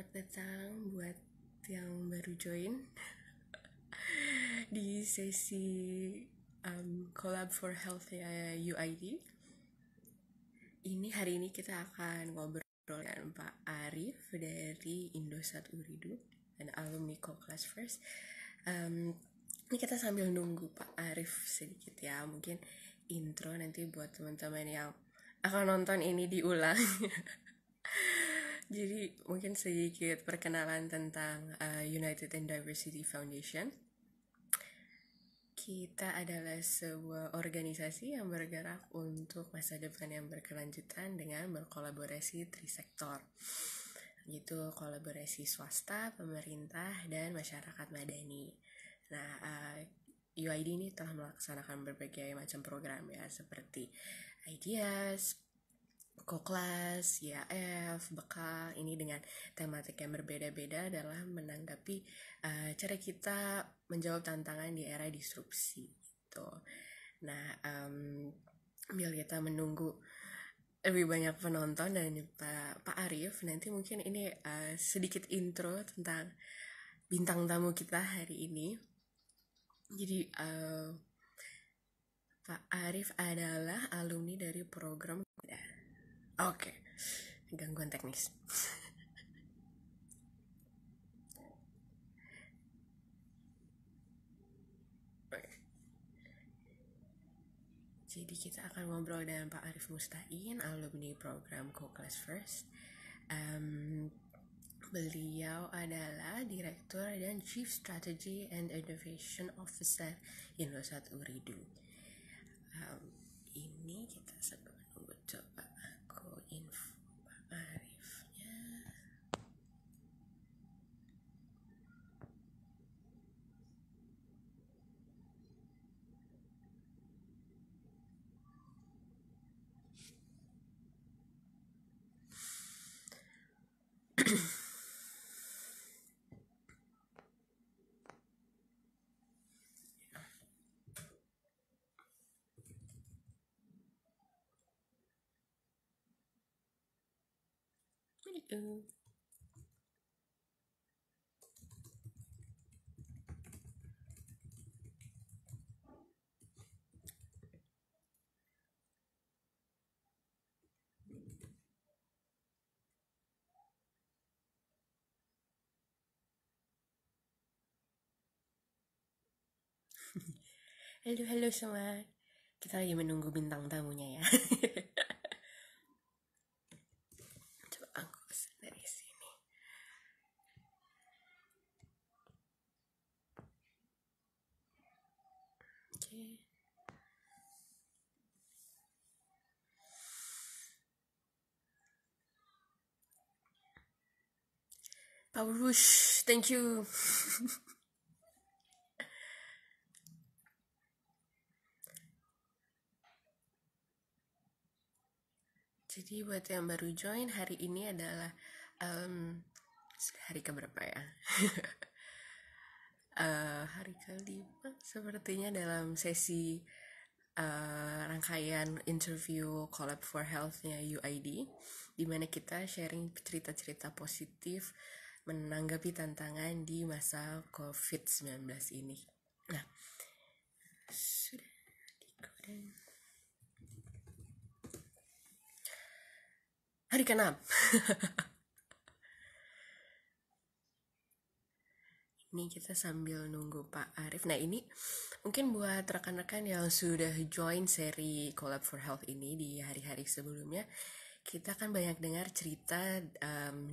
Selamat datang buat yang baru join di sesi Collab for Health ya UID. Hari ini kita akan ngobrol dengan Pak Arif dari Indosat Uridu dan alumni Co-Class First. Ini kita sambil nunggu Pak Arif sedikit ya, mungkin intro nanti buat teman-teman yang akan nonton ini diulang. Jadi mungkin sedikit perkenalan tentang United in Diversity Foundation. Kita adalah sebuah organisasi yang bergerak untuk masa depan yang berkelanjutan dengan berkolaborasi trisektor. Gitu, kolaborasi swasta, pemerintah, dan masyarakat madani. Nah, UID ini telah melaksanakan berbagai macam program ya, seperti IDEAS, Co-Class, IAF, Bekal, ini dengan tematik yang berbeda-beda dalam menanggapi cara kita menjawab tantangan di era disrupsi gitu. Nah, sambil kita menunggu lebih banyak penonton dan Pak Arif, nanti mungkin ini sedikit intro tentang bintang tamu kita hari ini. Jadi Pak Arif adalah alumni dari program Oke, gangguan teknis. Jadi kita akan ngobrol dengan Pak Arif Mustain, alumni program Co-Class First. Beliau adalah Direktur dan Chief Strategy and Innovation Officer Indosat Uridu. Ini kita sambil menunggu, coba aku info Pak Arifnya. Halo semua. Kita lagi menunggu bintang tamunya ya. Coba aku pesan dari sini. Oke. Power Whoosh, thank you. Jadi buat yang baru join, hari ini adalah hari keberapa ya? Hari kelima sepertinya dalam sesi rangkaian interview Collab for Health-nya UID, di mana kita sharing cerita-cerita positif menanggapi tantangan di masa COVID-19 ini. Nah, sudah digodeng. Hari ke-6. Ini kita sambil nunggu Pak Arif. Nah, ini mungkin buat rekan-rekan yang sudah join seri Collab for Health ini di hari-hari sebelumnya, kita kan banyak dengar cerita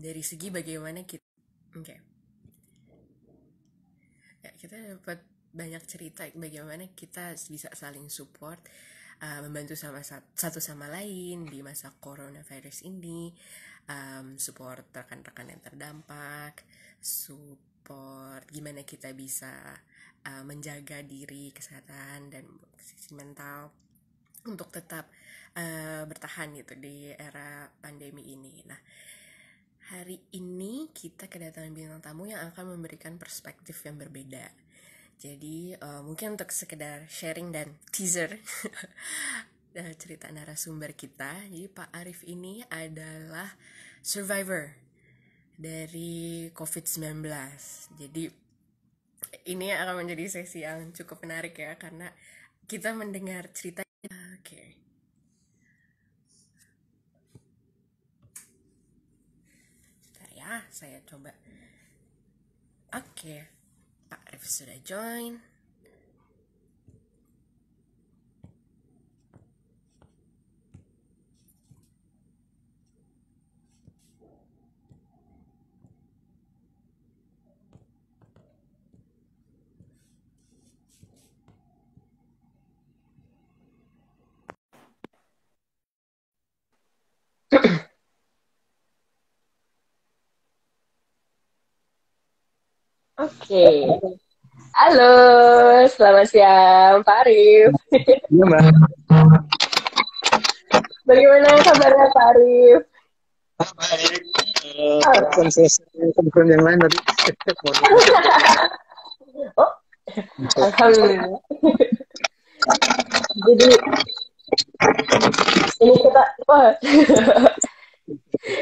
dari segi bagaimana kita ya, kita dapat banyak cerita bagaimana kita bisa saling support, membantu satu sama lain di masa coronavirus ini, support rekan-rekan yang terdampak, support gimana kita bisa menjaga diri, kesehatan dan sisi mental untuk tetap bertahan gitu di era pandemi ini. Nah, hari ini kita kedatangan bintang tamu yang akan memberikan perspektif yang berbeda. Jadi mungkin untuk sekedar sharing dan teaser cerita narasumber kita. Jadi Pak Arif ini adalah survivor dari COVID-19. Jadi ini akan menjadi sesi yang cukup menarik ya, karena kita mendengar cerita. Oke. Bentar ya, saya coba. Oke, Pak Arif sudah join. Oke. Halo, selamat siang Pak Arif. Iya, Mbak. Bagaimana kabarnya Pak Arif? Baik. Kan selesai konferensi yang lain tadi. Oh, alhamdulillah. Jadi ini kita, wah,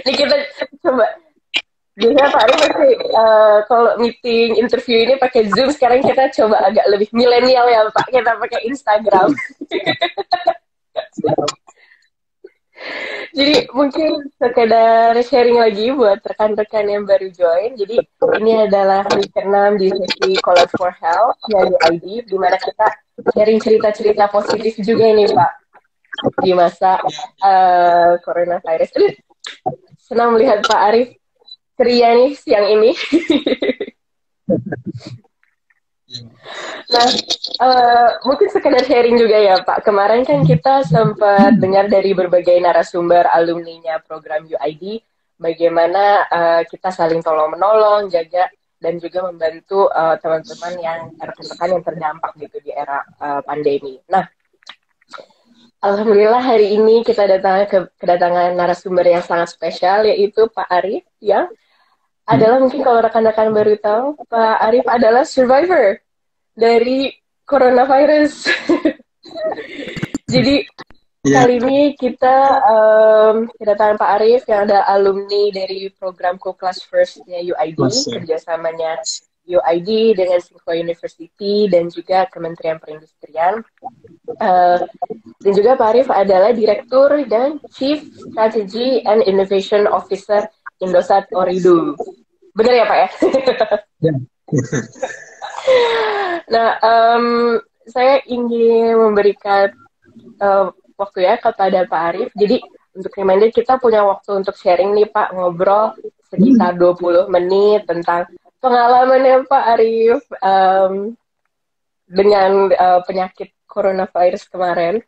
ini kita coba. Biasanya Pak Arif pasti kalau meeting interview ini pakai Zoom, sekarang kita coba agak lebih milenial ya Pak, kita pakai Instagram. Jadi mungkin sekedar sharing lagi buat rekan-rekan yang baru join. Jadi ini adalah week ke-6 di sesi College for Health dari ID, di mana kita sharing cerita-cerita positif juga nih Pak di masa coronavirus. Senang melihat Pak Arif ceria nih siang ini. Nah, mungkin sekedar sharing juga ya Pak. Kemarin kan kita sempat dengar dari berbagai narasumber alumninya program UID, bagaimana kita saling tolong-menolong, jaga, dan juga membantu teman-teman yang rekan-rekan yang terdampak gitu di era pandemi. Nah, alhamdulillah hari ini kita kedatangan narasumber yang sangat spesial, yaitu Pak Arif, yang adalah mungkin kalau rekan-rekan baru tahu, Pak Arif adalah survivor dari coronavirus. Jadi kali ini kita kedatangan Pak Arif yang ada alumni dari program Co-Class First-nya UID, kerjasamanya UID dengan Tsinghua University dan juga Kementerian Perindustrian. Dan juga Pak Arif adalah Direktur dan Chief Strategy and Innovation Officer Indosat Ooredoo. Benar ya Pak ya? Ya. Nah, saya ingin memberikan waktu ya kepada Pak Arif. Jadi untuk reminder kita punya waktu untuk sharing nih Pak, ngobrol sekitar 20 menit tentang pengalamannya Pak Arif dengan penyakit coronavirus kemarin.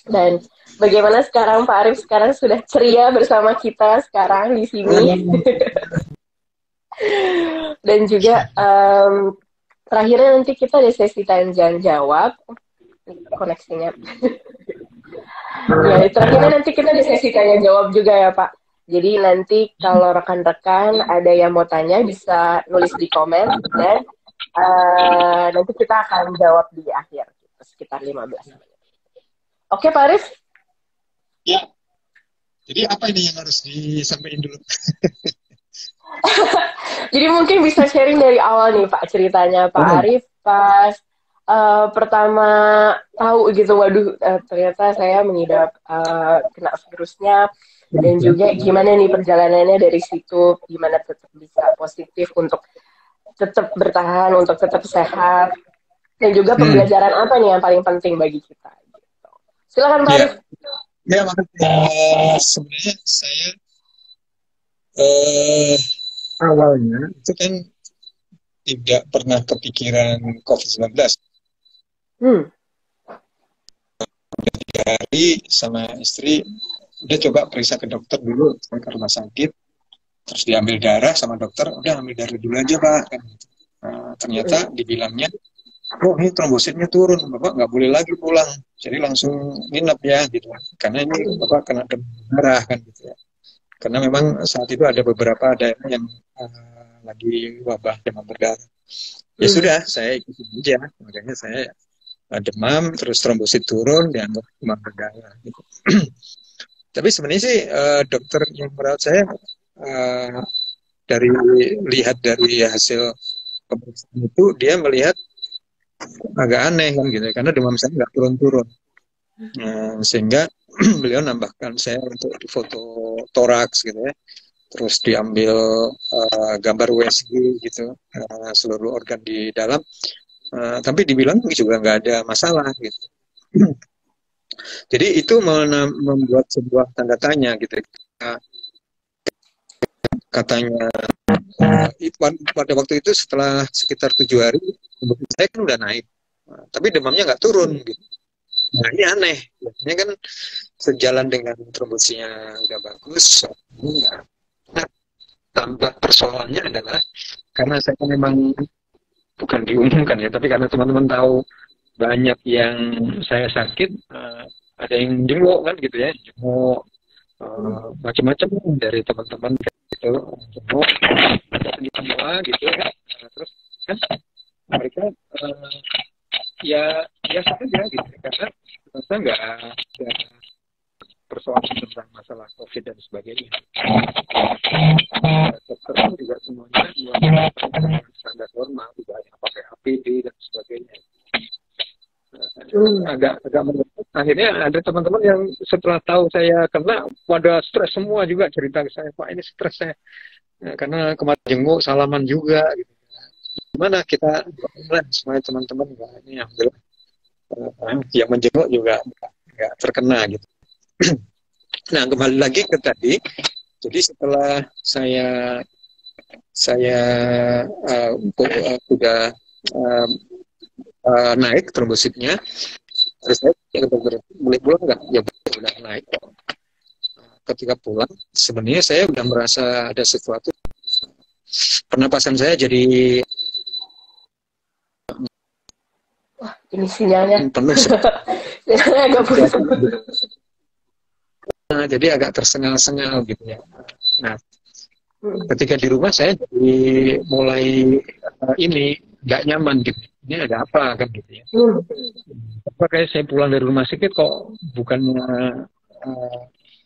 Dan bagaimana sekarang Pak Arif sekarang sudah ceria bersama kita sekarang di sini. Dan juga terakhirnya nanti kita ada sesi tanya jawab koneksinya. Ya, terakhirnya nanti kita ada sesi tanya jawab juga ya Pak. Jadi nanti kalau rekan-rekan ada yang mau tanya bisa nulis di komen dan nanti kita akan jawab di akhir sekitar 15 menit. Oke Pak Arif? Ya. Jadi apa ini yang harus disampaikan dulu? Jadi mungkin bisa sharing dari awal nih Pak ceritanya Pak Arif pas pertama tahu gitu, waduh ternyata saya mengidap kena virusnya, dan juga gimana nih perjalanannya dari situ, gimana tetap bisa positif untuk tetap bertahan, untuk tetap sehat, dan juga pembelajaran apa nih yang paling penting bagi kita. Gitu. Silakan Pak Arif. Ya, makanya sebenarnya saya awalnya itu kan tidak pernah kepikiran COVID-19. Hari sama istri udah coba periksa ke dokter dulu, ke rumah sakit, terus diambil darah sama dokter, udah ambil darah dulu aja Pak. Ternyata dibilangnya, oh ini trombositnya turun, Bapak nggak boleh lagi pulang, jadi langsung nginep ya gitu, karena ini Bapak kena darah kan gitu ya. Karena memang saat itu ada beberapa daerah yang lagi wabah demam berdarah. Ya sudah, saya ikutin aja, makanya saya demam, terus trombosit turun, dianggap demam berdarah. Gitu. Tapi sebenarnya sih dokter yang merawat saya dari lihat dari hasil pemeriksaan itu dia melihat agak aneh kan gitu, karena demam saya nggak turun-turun. Nah, sehingga beliau nambahkan saya untuk difoto toraks gitu ya, terus diambil gambar USG gitu, seluruh organ di dalam, tapi dibilang juga nggak ada masalah gitu. Jadi itu membuat sebuah tanda tanya gitu. Katanya pada waktu itu setelah sekitar 7 hari, saya kan udah naik, tapi demamnya nggak turun gitu. Nah ini aneh, biasanya kan sejalan dengan trombosinya udah bagus. Nah, tambah persoalannya adalah karena saya memang bukan diumumkan ya, tapi karena teman-teman tahu banyak yang saya sakit, ada yang jenguk kan gitu ya, jenguk macam-macam dari teman-teman gitu, jenguk semua gitu ya. Terus kan mereka ya biasa aja gitu, karena ternyata nggak ada persoalan tentang masalah COVID dan sebagainya. Dokter juga semuanya standar normal, juga yang pakai APD dan sebagainya. Agak akhirnya ada teman-teman yang setelah tahu saya kena pada stres semua juga, cerita ke saya, Pak ini stres saya karena kemarin jenguk salaman juga gitu. Gimana kita semua teman-teman ini alhamdulillah yang menjenguk juga nggak terkena gitu. Nah kembali lagi ke tadi, jadi setelah saya udah naik trombositnya, terus saya ke dokter, boleh pulang nggak? Ya udah naik. Ketika pulang, sebenarnya saya udah merasa ada sesuatu. Pernapasan saya jadi ini sinyalnya penuh. agak putus. Nah, jadi agak tersengal-sengal gitu ya. Nah, ketika di rumah saya jadi mulai ini nggak nyaman gitu. Ini ada apa kan gitu ya. Kayak saya pulang dari rumah sakit kok bukannya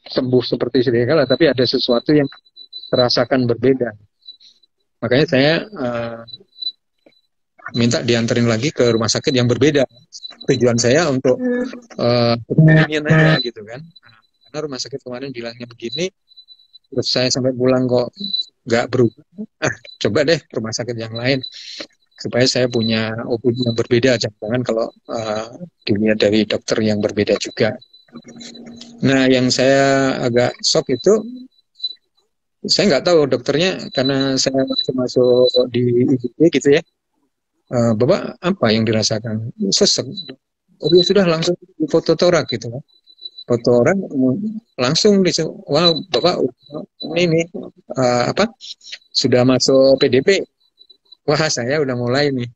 sembuh seperti sedia kala, tapi ada sesuatu yang terasakan berbeda. Makanya saya minta dianterin lagi ke rumah sakit yang berbeda. Tujuan saya untuk ingin aja gitu kan. Karena rumah sakit kemarin bilangnya begini, terus saya sampai pulang kok nggak berubah. Coba deh rumah sakit yang lain supaya saya punya opini yang berbeda. Jangan kalau dilihat dari dokter yang berbeda juga. Nah, yang saya agak shock itu, saya nggak tahu dokternya karena saya masuk di IGD gitu ya. Bapak apa yang dirasakan? Sesek. Oh ya sudah langsung di foto torak gitu. Foto orang langsung di wow Bapak ini apa sudah masuk PDP. Wah saya udah mulai nih.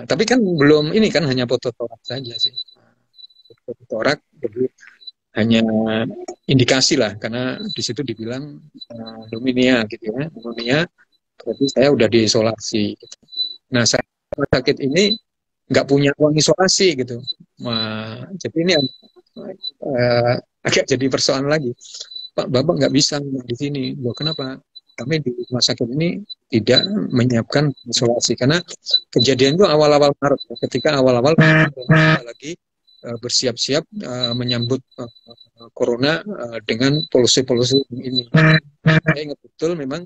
Tapi kan belum ini kan hanya foto torak saja sih. Foto torak jadi hanya indikasi lah karena di situ dibilang pneumonia gitu ya. Pneumonia berarti saya udah diisolasi gitu. Nah saya sakit ini nggak punya uang isolasi gitu. Jadi ini agak jadi persoalan lagi. Pak, Bapak nggak bisa di sini. Loh, kenapa? Kami di rumah sakit ini tidak menyiapkan isolasi karena kejadian itu awal-awal Maret. Ketika awal-awal lagi bersiap-siap menyambut corona dengan polusi-polusi ini. Saya ingat betul memang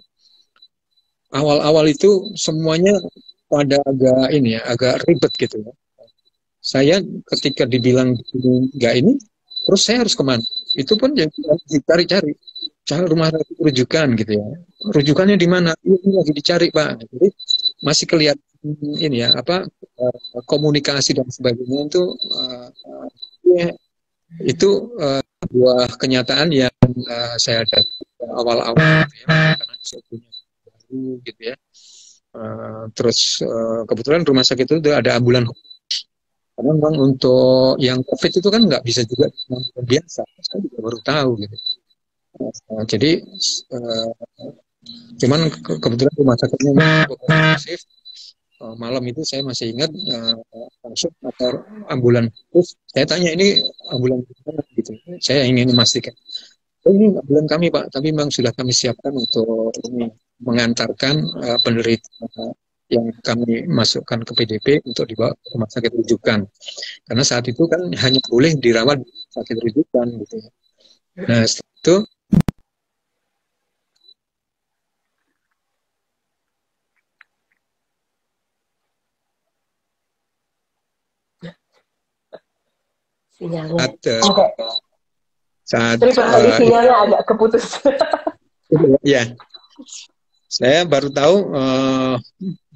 awal-awal itu semuanya pada agak ini ya, agak ribet gitu ya. Saya ketika dibilang nggak ini, terus saya harus kemana? Itu pun dicari-cari, cari rumah sakit rujukan gitu ya. Rujukannya di mana? Ini lagi dicari Pak. Jadi masih kelihatan ini ya apa komunikasi dan sebagainya itu ya, itu sebuah kenyataan yang saya ada awal-awal gitu ya, karena saya punya baru gitu ya. Terus kebetulan rumah sakit itu ada ambulan. Karena memang untuk yang COVID itu kan nggak bisa juga biasa. Saya juga baru tahu gitu. Jadi cuman kebetulan rumah sakitnya masif. Malam itu saya masih ingat masuk atau ambulan. Terus saya tanya ini ambulan mana gitu. Saya ingin memastikan. Oh, ini ambulan kami Pak, tapi memang sudah kami siapkan untuk ini mengantarkan penderita yang kami masukkan ke PDP untuk dibawa ke rumah sakit rujukan. Karena saat itu kan hanya boleh dirawat di sakit rujukan gitu ya. Nah, setelah itu sinyalnya. Saat Sorry Pak, tadi sinyalnya agak keputus. ya, saya baru tahu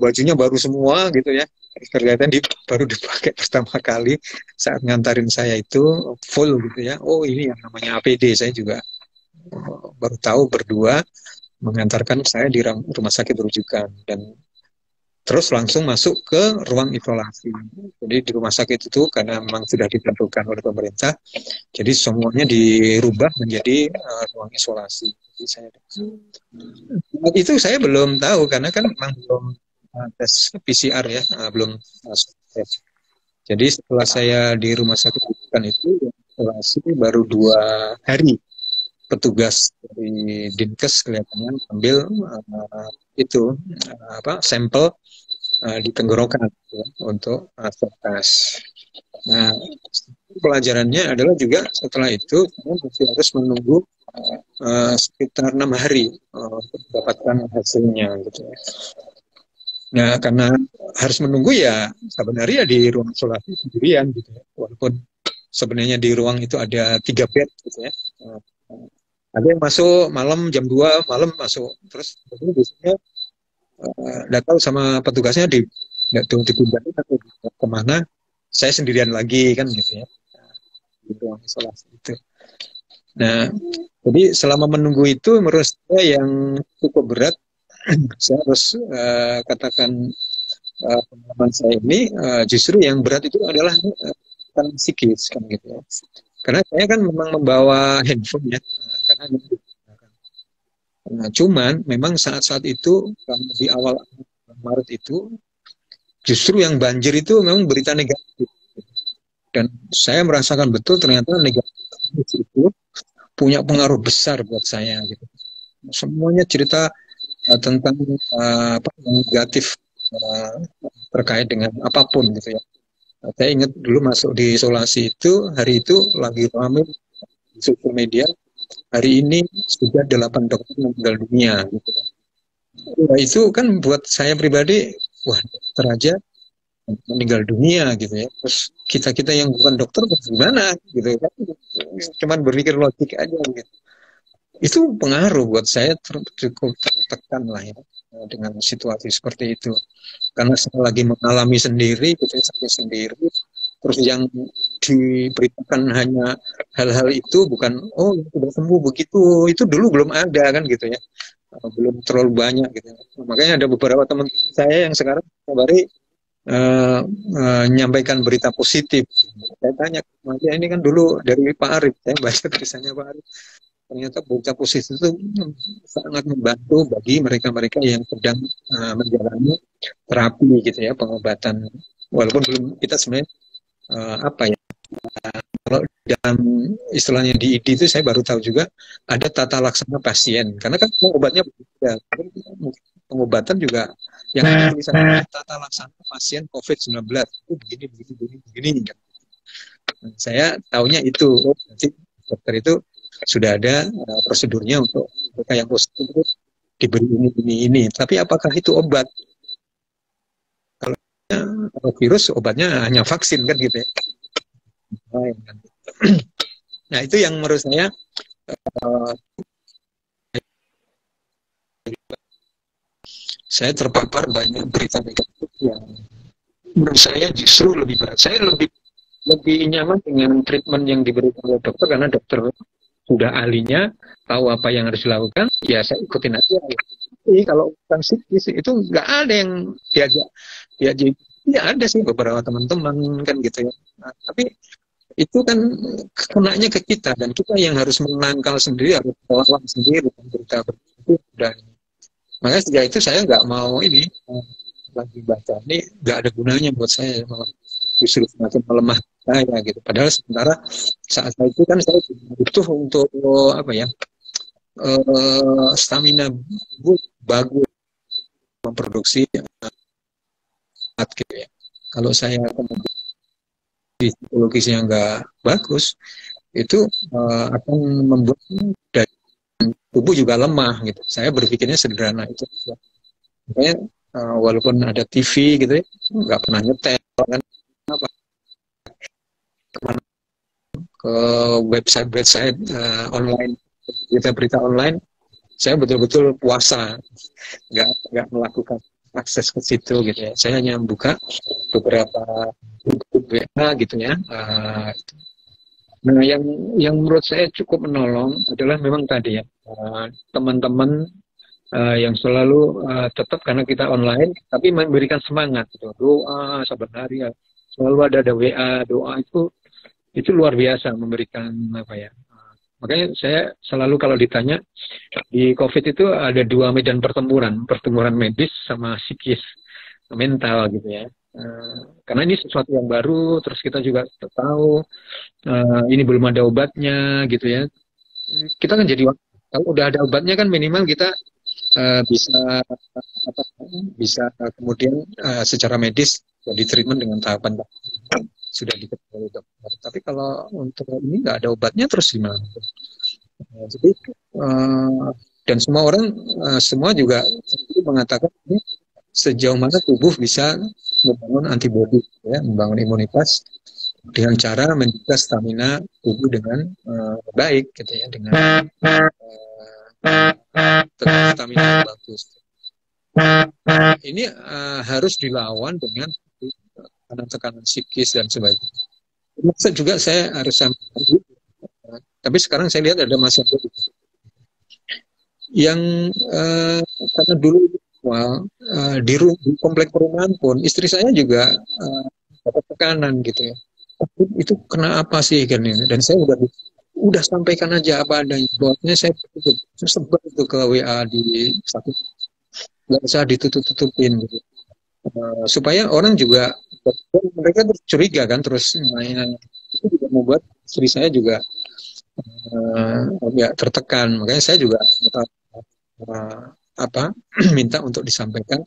bajunya baru semua gitu ya. Kelihatan baru dipakai pertama kali saat ngantarin saya itu full gitu ya. Oh, ini yang namanya APD. Saya juga baru tahu berdua mengantarkan saya di rumah sakit rujukan dan terus langsung masuk ke ruang isolasi. Jadi di rumah sakit itu karena memang sudah ditentukan oleh pemerintah, jadi semuanya dirubah menjadi ruang isolasi. Jadi itu saya belum tahu karena kan memang belum tes PCR ya, belum masuk tes. Jadi setelah saya di rumah sakit rujukan itu isolasi baru 2 hari. Petugas dari Dinkes kelihatannya ambil sampel di tenggorokan ya, untuk swab test. Nah, pelajarannya adalah juga setelah itu saya masih harus menunggu sekitar 6 hari untuk mendapatkan hasilnya gitu ya. Nah, karena harus menunggu ya sebenarnya di ruang isolasi sendirian gitu ya. Walaupun sebenarnya di ruang itu ada 3 bed gitu ya. Ada yang masuk malam jam 2 malam masuk, terus biasanya nggak tahu sama petugasnya dipindahin atau kemana, saya sendirian lagi kan gitu ya di ruang isolasi itu. Nah, jadi selama menunggu itu menurut saya yang cukup berat, saya harus katakan pengalaman saya ini justru yang berat itu adalah kan psikis kan gitu ya. Karena saya kan memang membawa handphone ya, karena nah, cuman memang saat-saat itu karena di awal Maret itu justru yang banjir itu memang berita negatif dan saya merasakan betul ternyata negatif itu punya pengaruh besar buat saya gitu. Semuanya cerita tentang negatif terkait dengan apapun gitu ya. Saya ingat dulu masuk di isolasi itu hari itu lagi ramai di sosial media, hari ini sudah 8 dokter meninggal dunia gitu. Nah, itu kan buat saya pribadi, wah dokter aja meninggal dunia gitu ya. Terus kita yang bukan dokter gimana gitu kan? Cuman berpikir logik aja gitu. Itu pengaruh buat saya cukup tertekan lah ya dengan situasi seperti itu. Karena saya lagi mengalami sendiri, gitu, sakit sendiri. Terus yang diberitakan hanya hal-hal itu bukan, oh sudah sembuh begitu. Itu dulu belum ada kan gitu ya. Belum terlalu banyak gitu. Makanya ada beberapa teman saya yang sekarang kabari menyampaikan berita positif. Saya tanya, ini kan dulu dari Pak Arif, saya baca tulisannya Pak Arif. Ternyata berita positif itu sangat membantu bagi mereka-mereka yang sedang menjalani terapi gitu ya, pengobatan. Walaupun belum kita sebenarnya kalau dalam istilahnya di ID itu saya baru tahu juga ada tata laksana pasien. Karena kan obatnya berbeda. Pengobatan juga yang ada tulisannya tata laksana pasien COVID-19 itu begini. Saya taunya itu, nanti dokter itu sudah ada prosedurnya untuk mereka yang positif itu diberi ini. Tapi apakah itu obat? Kalau virus obatnya hanya vaksin kan gitu ya. Nah itu yang menurut saya terpapar banyak berita negatif yang menurut saya justru lebih berat. Saya lebih nyaman dengan treatment yang diberikan oleh dokter karena dokter sudah ahlinya, tahu apa yang harus dilakukan, ya saya ikutin aja. Jadi kalau bukan psikis itu nggak ada yang diajak. Ya ada sih beberapa teman-teman kan gitu ya. Nah, tapi itu kan kenanya ke kita dan kita yang harus menangkal sendiri, harus melawan sendiri berita itu. Dan makanya sejak itu saya nggak mau lagi baca ini, nggak ada gunanya buat saya, malah justru semakin melemah saya gitu. Padahal sementara saat itu kan saya butuh untuk stamina tubuh bagus memproduksi obat gitu ya. Kalau saya kemudian psikologisnya nggak bagus, itu akan membuat daya tubuh juga lemah gitu. Saya berpikirnya sederhana itu. Makanya walaupun ada TV gitu ya, nggak pernah nyetel kan, apa kemana ke website online, berita-berita online, saya betul-betul puasa, nggak melakukan akses ke situ gitu ya. Saya hanya membuka beberapa grup WA gitu ya. Nah, yang menurut saya cukup menolong adalah memang tadi ya, teman-teman yang selalu tetap karena kita online, tapi memberikan semangat gitu. Doa saban hari ya. Selalu ada WA, doa itu luar biasa memberikan apa ya. Makanya saya selalu kalau ditanya di COVID itu ada dua medan pertempuran medis sama psikis, mental gitu ya. Karena ini sesuatu yang baru, terus kita juga tahu ini belum ada obatnya gitu ya. Kita kan jadi kalau udah ada obatnya kan minimal kita bisa kemudian secara medis di treatment dengan tahapan sudah diketahui dokter. Tapi kalau untuk ini nggak ada obatnya terus gimana? Jadi dan semua orang semua juga mengatakan ini sejauh mana tubuh bisa membangun antibodi, ya, membangun imunitas dengan cara menjaga stamina tubuh dengan baik, gitu ya, dengan stamina yang bagus. Ini harus dilawan dengan tekanan psikis dan sebagainya. Masa juga saya harus sampaikan, tapi sekarang saya lihat ada masyarakat yang karena dulu di komplek perumahan pun istri saya juga dapat tekanan gitu ya. Itu kena apa sih kan ini? Dan saya udah sampaikan aja apa adanya. Buatnya saya sebar itu ke WA di satu, nggak usah ditutup-tutupin gitu. Supaya orang juga mereka curiga kan terus mainan itu juga membuat istri saya juga ya tertekan. Makanya saya juga minta untuk disampaikan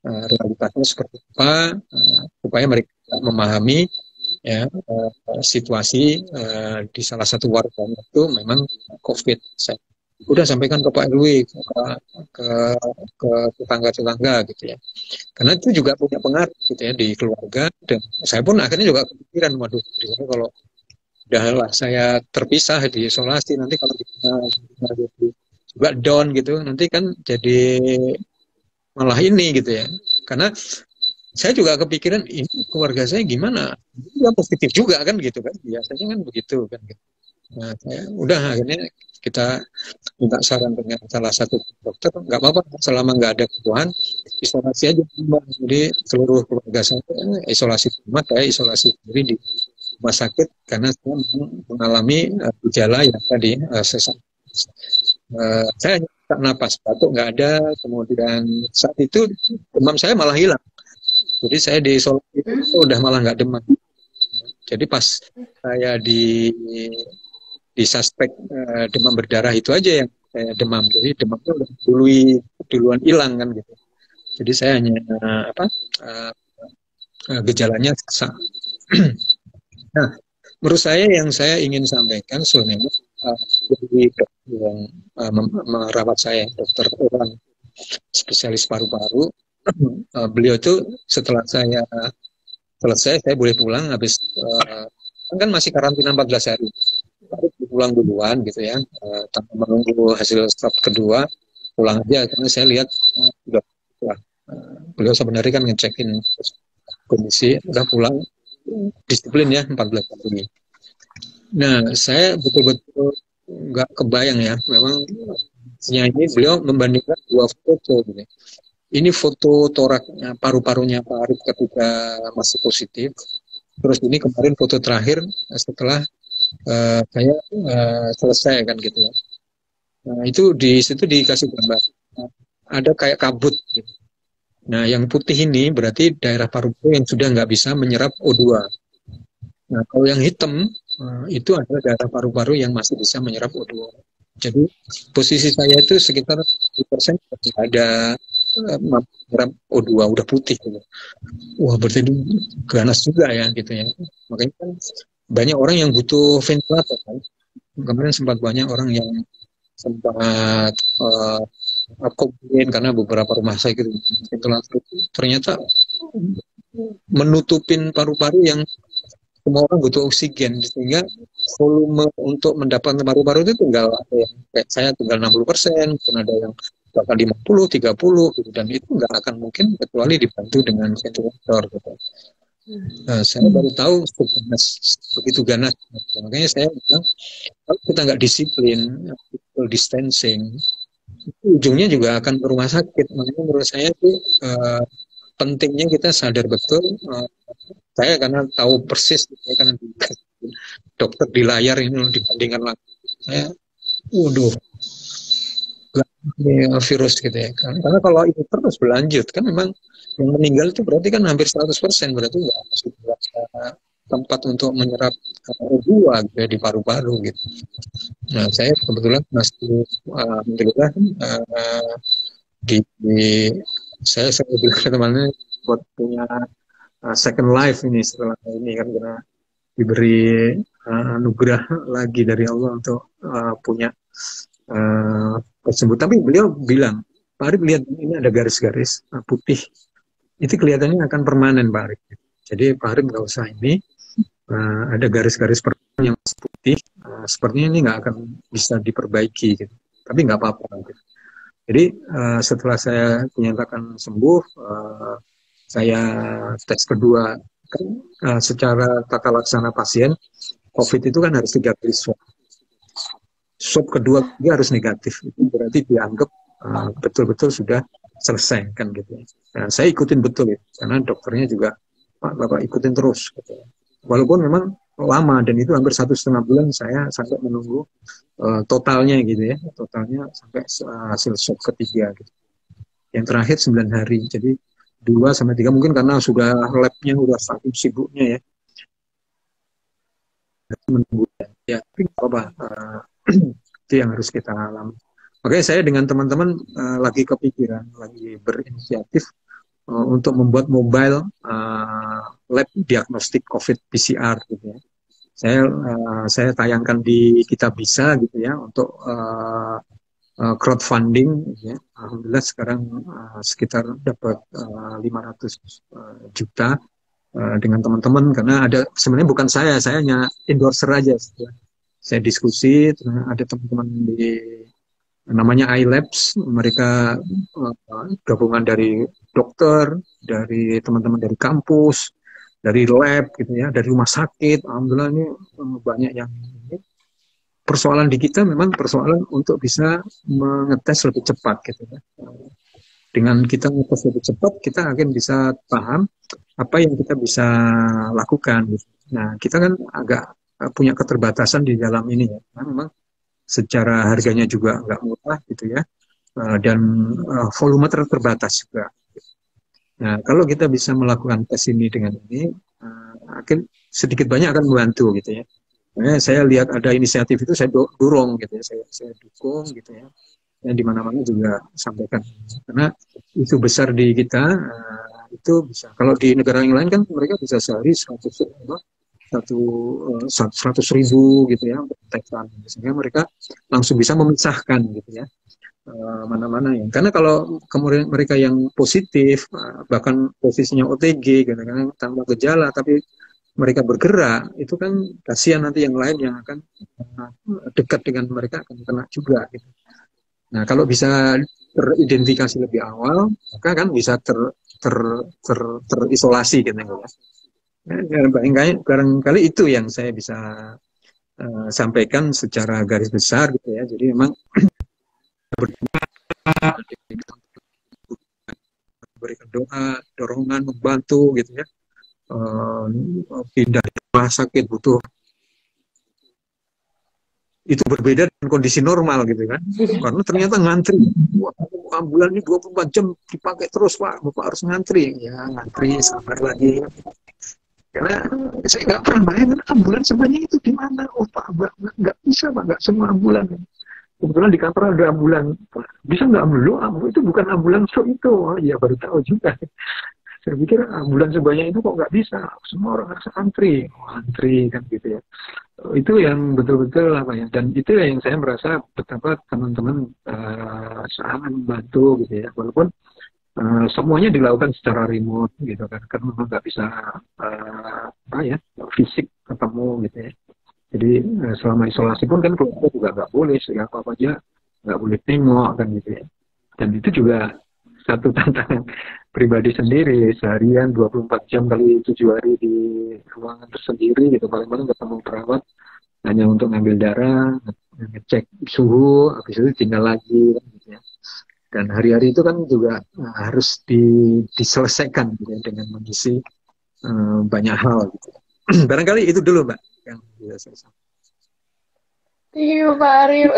realitasnya seperti apa supaya mereka memahami ya situasi di salah satu warga itu memang COVID. Saya udah sampaikan ke Pak RW, ke tetangga-tetangga gitu ya. Karena itu juga punya pengaruh gitu ya di keluarga, dan saya pun akhirnya juga kepikiran, waduh, kalau udahlah saya terpisah di isolasi, nanti kalau juga down gitu, nanti kan jadi malah ini gitu ya. Karena saya juga kepikiran ini keluarga saya gimana, ya positif juga kan gitu kan, biasanya kan begitu kan gitu. Nah, saya udah akhirnya kita minta saran dengan salah satu dokter, nggak apa-apa selama nggak ada kebutuhan isolasi aja. Jadi seluruh keluarga saya isolasi di rumah, saya isolasi sendiri di rumah sakit karena saya mengalami gejala yang tadi sesak. Saya tak napas, batuk nggak ada, kemudian saat itu demam saya malah hilang. Jadi saya di isolasi itu udah malah nggak demam. Jadi pas saya di suspek demam berdarah itu aja yang saya demam. Jadi demamnya udah duluan hilang kan gitu. Jadi saya hanya gejalanya sesak. Nah, menurut saya yang saya ingin sampaikan sebenarnya dari yang merawat saya, dokter orang spesialis paru-paru, beliau itu setelah saya selesai, saya boleh pulang habis kan masih karantina 14 hari. Harus pulang duluan gitu ya, tanpa menunggu hasil swab kedua, pulang aja karena saya lihat beliau sebenarnya kan ngecekin kondisi, udah pulang disiplin ya 14 hari. Nah, saya betul-betul nggak kebayang ya, memang ini beliau membandingkan dua foto gitu. Ini foto toraknya, paru-parunya Pak Arif ketika masih positif, terus ini kemarin foto terakhir setelah saya selesai kan gitu ya. Nah, itu di situ dikasih gambar. Ada kayak kabut gitu. Nah, yang putih ini berarti daerah paru-paru yang sudah nggak bisa menyerap O2. Nah, kalau yang hitam itu adalah daerah paru-paru yang masih bisa menyerap O2. Jadi posisi saya itu sekitar 10% ada mammogram O2 udah putih gitu. Wah, berarti itu ganas juga ya gitu ya. Makanya kan banyak orang yang butuh ventilator kan. Kemarin sempat banyak orang yang sempat komplain karena beberapa rumah sakit ventilator itu ternyata menutupin paru-paru yang semua orang butuh oksigen, sehingga volume untuk mendapatkan paru-paru itu tinggal kayak saya tinggal 60%, mungkin ada yang bahkan 50, 30 gitu, dan itu nggak akan mungkin kecuali dibantu dengan ventilator gitu. Saya baru tahu begitu ganas. Makanya saya bilang kalau kita nggak disiplin physical distancing, itu ujungnya juga akan ke rumah sakit. Makanya menurut saya itu pentingnya kita sadar betul. Saya karena tahu persis, saya karena dokter di layar ini dibandingkan langsung, saya, waduh, virus gitu ya. Karena kalau itu terus berlanjut, kan memang yang meninggal itu berarti kan hampir 100%, berarti nggak masih tempat untuk menyerap O2 gitu ya, di paru-paru gitu. Nah, saya kebetulan masih alhamdulillah di saya bilang ke teman-teman buat punya second life ini setelah ini kan, karena diberi anugerah lagi dari Allah untuk punya tersebut. Tapi beliau bilang, Pak Arif lihat ini ada garis-garis putih, itu kelihatannya akan permanen Pak Arif. Jadi Pak Arif nggak usah ini, ada garis-garis yang putih, sepertinya ini nggak akan bisa diperbaiki gitu. Tapi nggak apa-apa gitu. Jadi setelah saya dinyatakan sembuh, saya tes kedua, kan secara tata laksana pasien COVID itu kan harus 3 kali swab. Swab kedua dia harus negatif, itu berarti dianggap betul-betul sudah selesai kan gitu. Nah, saya ikutin betul ya, karena dokternya juga Pak Bapak ikutin terus gitu. Walaupun memang lama dan itu hampir 1,5 bulan saya sampai menunggu totalnya gitu ya, totalnya sampai hasil swab ketiga gitu. Yang terakhir 9 hari, jadi 2-3 mungkin karena sudah labnya udah saking sibuknya ya, menunggu ya, tapi nggak apa-apa. Itu yang harus kita alami. Makanya saya dengan teman-teman lagi kepikiran, lagi berinisiatif untuk membuat mobile lab diagnostik COVID PCR gitu ya. Saya tayangkan di Kitabisa gitu ya untuk crowdfunding ya. Alhamdulillah sekarang sekitar dapat 500 juta dengan teman-teman, karena ada sebenarnya bukan saya hanya endorser aja. Saya diskusi, ada teman-teman di namanya iLabs, mereka gabungan dari dokter, dari teman-teman dari kampus, dari lab gitu ya, dari rumah sakit. Alhamdulillah ini banyak yang ini. Persoalan di kita memang persoalan untuk bisa mengetes lebih cepat gitu ya. Dengan kita mengetes lebih cepat, kita akan bisa paham apa yang kita bisa lakukan gitu. Nah, kita kan agak punya keterbatasan di dalam ini ya. Nah, memang secara harganya juga nggak murah gitu ya, dan volume terbatas juga. Nah, kalau kita bisa melakukan tes ini dengan ini, akan sedikit banyak akan membantu gitu ya. Nah, saya lihat ada inisiatif itu, saya dorong gitu ya, saya dukung gitu ya. Dan di mana-mana juga sampaikan, karena itu besar di kita, itu bisa. Kalau di negara yang lain kan mereka bisa sehari 100.000 gitu ya tesan, sehingga mereka langsung bisa memisahkan gitu ya mana-mana yang, karena kalau kemudian mereka yang positif bahkan posisinya OTG kadang-kadang tanpa gejala tapi mereka bergerak, itu kan kasihan nanti yang lain yang akan dekat dengan mereka akan kena juga gitu. Nah, kalau bisa teridentifikasi lebih awal, maka kan bisa terisolasi gitu ya. Barangkali itu yang saya bisa sampaikan secara garis besar gitu ya. Jadi memang berikan doa, dorongan, membantu gitu ya. Pindah rumah sakit butuh, itu berbeda dengan kondisi normal gitu kan, karena ternyata ngantri. Ambulan ini 24 jam dipakai terus Pak, Bapak harus ngantri. Ya ngantri, sabar lagi. Karena saya nggak pernah bayangkan ambulan sebanyak itu di mana. Oh Pak, nggak bisa Pak, nggak semua ambulan. kebetulan di kantor ada ambulan, bisa nggak ambulan? Itu bukan ambulan show itu. Oh, iya baru tahu juga. Saya pikir ambulan sebanyak itu kok nggak bisa, semua orang harus antri, antri kan gitu ya. Itu yang betul-betul apa ya, dan itu yang saya merasa betapa teman-teman sangat membantu gitu ya, walaupun semuanya dilakukan secara remote gitu kan, karena memang nggak bisa apa ya fisik ketemu gitu ya. Jadi selama isolasi pun kan keluarga juga nggak boleh, segala apa aja nggak boleh tengok kan gitu ya. Dan itu juga satu tantangan pribadi sendiri, seharian 24 jam kali 7 hari di ruangan tersendiri gitu, paling-paling ketemu perawat hanya untuk ngambil darah, ngecek suhu, habis itu tinggal lagi kan gitu ya. Dan hari-hari itu kan juga harus diselesaikan gitu ya, dengan mengisi banyak hal gitu. Barangkali itu dulu Mbak yang bisa saya sampaikan. Iya Pak Arif,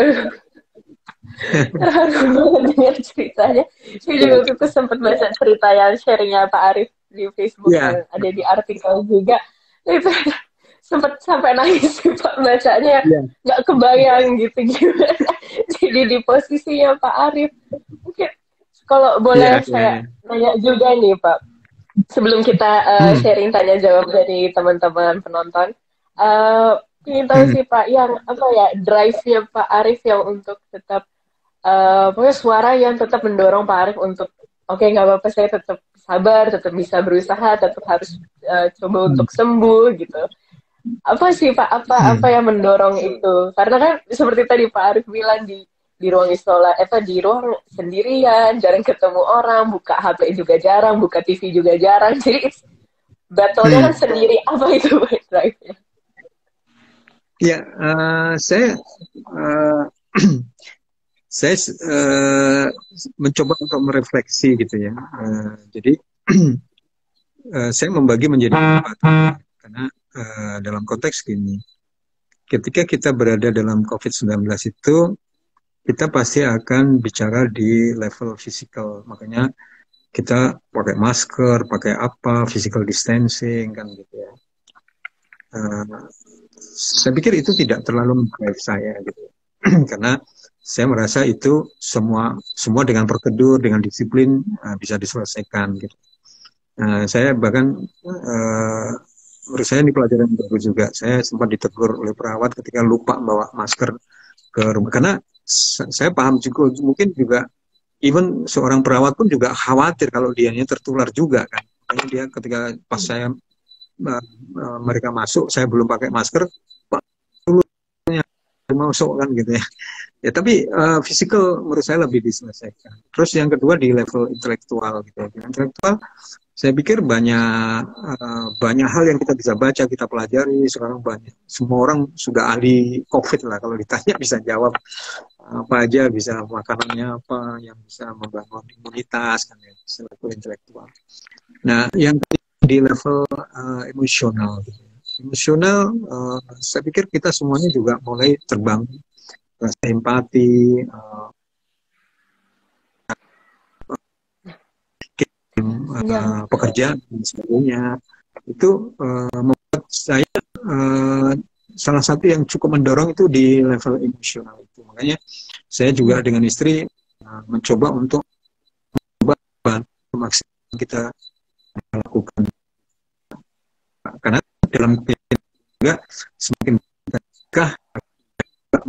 terharu banget dengar ceritanya. Saya juga waktu itu sempat baca cerita yang sharingnya Pak Arif di Facebook yang ada di artikel juga. Itu sempat sampai nangis sih Pak bacanya, nggak kebayang gitu gimana. Jadi di posisinya Pak Arif. Mungkin kalau boleh saya tanya juga nih Pak, sebelum kita sharing tanya jawab dari teman-teman penonton, ingin tahu sih Pak, yang apa ya drive-nya Pak Arif yang untuk tetap pokoknya suara yang tetap mendorong Pak Arif untuk oke, nggak apa-apa, saya tetap sabar, tetap bisa berusaha, tetap harus coba untuk sembuh gitu. Apa sih Pak, apa yang mendorong itu? Karena kan seperti tadi Pak Arif bilang di ruang isolasi, di ruang sendirian, jarang ketemu orang, buka HP juga jarang, buka TV juga jarang, jadi battle-nya kan sendiri. Apa itu Pak drive-nya? Ya, saya mencoba untuk merefleksi gitu ya. Jadi saya membagi menjadi empat karena dalam konteks gini, ketika kita berada dalam COVID-19 itu kita pasti akan bicara di level fisikal, makanya kita pakai masker, pakai apa, physical distancing kan gitu ya. Saya pikir itu tidak terlalu mengkait saya gitu, karena saya merasa itu semua dengan prosedur, dengan disiplin bisa diselesaikan gitu. Saya bahkan menurut saya ini pelajaran baru juga. Saya sempat ditegur oleh perawat ketika lupa bawa masker ke rumah, karena saya paham juga, mungkin juga even seorang perawat pun juga khawatir kalau dianya tertular juga kan. Makanya dia ketika pas saya mereka masuk, saya belum pakai masker, Pak masuk kan gitu ya. Ya tapi fisikal menurut saya lebih diselesaikan. Terus yang kedua di level intelektual gitu. Di intelektual saya pikir banyak hal yang kita bisa baca, kita pelajari. Sekarang banyak, semua orang sudah ahli COVID lah, kalau ditanya bisa jawab apa aja, bisa makanannya apa yang bisa membangun imunitas kan ya, level intelektual. Nah yang di level emosional gitu. Emosional saya pikir kita semuanya juga mulai terbangun rasa empati, pekerjaan dan sebagainya. Itu membuat saya salah satu yang cukup mendorong itu di level emosional itu. Makanya saya juga dengan istri mencoba untuk bantu maksimal kita lakukan. Karena dalam juga semakin kita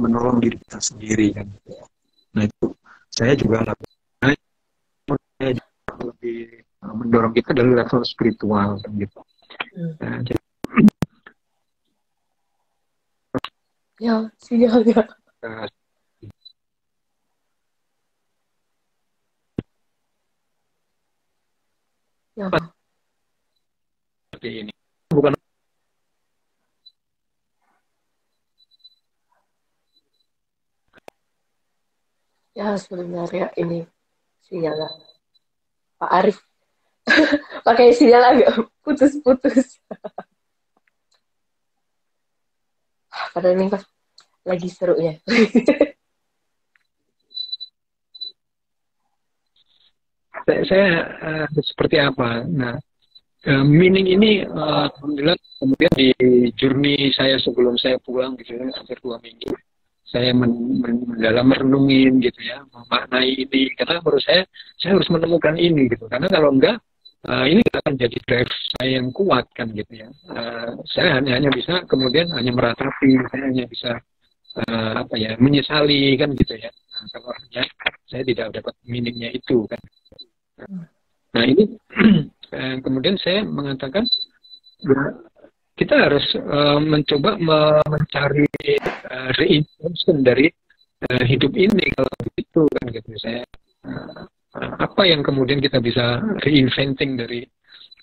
menolong diri kita sendiri kan. Nah itu saya juga lakukan, lebih mendorong kita dari level spiritual kan gitu. Nah, jadi, ya sinyalnya. Ya. Seperti ini bukan. Ya sebenarnya ini sinyalnya Pak Arif pakai sinyal agak putus-putus. Padahal ini lagi serunya. Saya seperti apa? Nah, meaning ini alhamdulillah kemudian di journey saya sebelum saya pulang gitu, hampir 2 minggu, saya mendalam merenungin gitu ya, memaknai ini. Karena menurut saya harus menemukan ini gitu. Karena kalau enggak, ini akan jadi drive saya yang kuat kan gitu ya. Saya hanya bisa kemudian hanya meratapi, saya hanya bisa menyesali kan gitu ya. Kalau saya tidak dapat meaningnya itu kan. Nah ini kemudian saya mengatakan kita harus mencoba mencari reinvention dari hidup ini kalau begitu kan gitu. Saya apa yang kemudian kita bisa reinventing dari